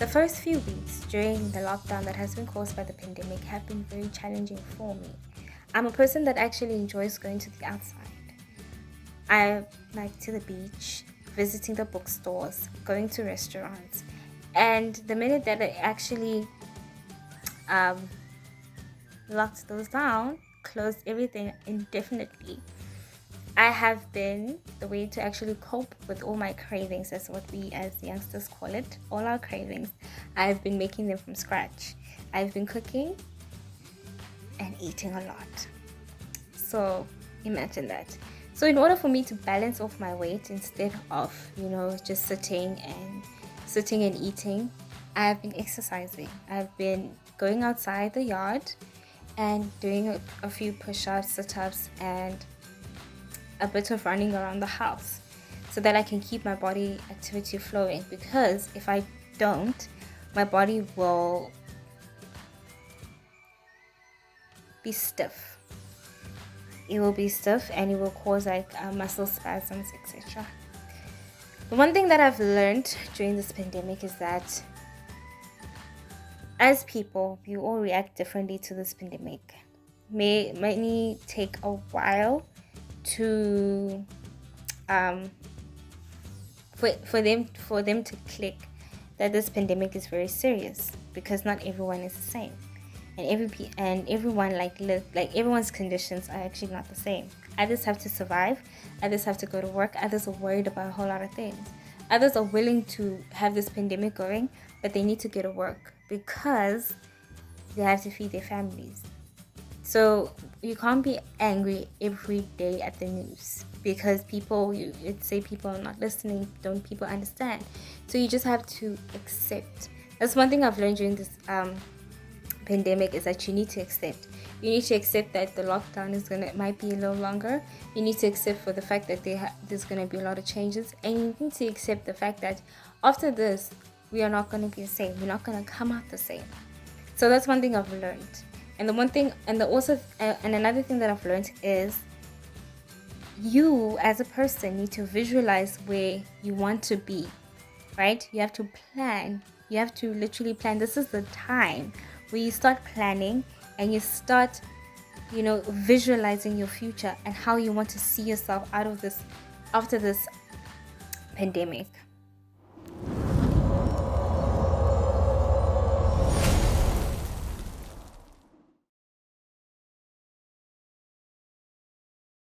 The first few weeks during the lockdown that has been caused by the pandemic have been very challenging for me. I'm a person that actually enjoys going to the outside. I like to the beach, visiting the bookstores, going to restaurants. And the minute that I actually um, locked those down, closed everything indefinitely, I have been the way to actually cope with all my cravings. That's what we as youngsters call it, all our cravings. I've been making them from scratch. I've been cooking and eating a lot. So imagine that. So in order for me to balance off my weight instead of, just sitting and eating, I've been exercising. I've been going outside the yard and doing a few push-ups, sit-ups, and a bit of running around the house so that I can keep my body activity flowing, because if I don't, my body will be stiff. It will be stiff and it will cause muscle spasms, etc. The one thing that I've learned during this pandemic is that as people, we all react differently to this pandemic. Many take a while to for them to click that this pandemic is very serious, because not everyone is the same, and everyone like everyone's conditions are actually not the same. Others have to survive, others have to go to work, others are worried about a whole lot of things, others are willing to have this pandemic going, but they need to go to work because they have to feed their families. So you can't be angry every day at the news, because you'd say people are not listening, don't people understand? So you just have to accept. That's one thing I've learned during this pandemic, is that you need to accept. You need to accept that the lockdown might be a little longer. You need to accept for the fact that there's going to be a lot of changes, and you need to accept the fact that after this, we are not going to be the same. We're not going to come out the same. So that's one thing I've learned. And the one thing, and another thing that I've learned is, you as a person need to visualize where you want to be, right? You have to plan. You have to literally plan. This is the time where you start planning and you start, visualizing your future and how you want to see yourself out of this, after this pandemic.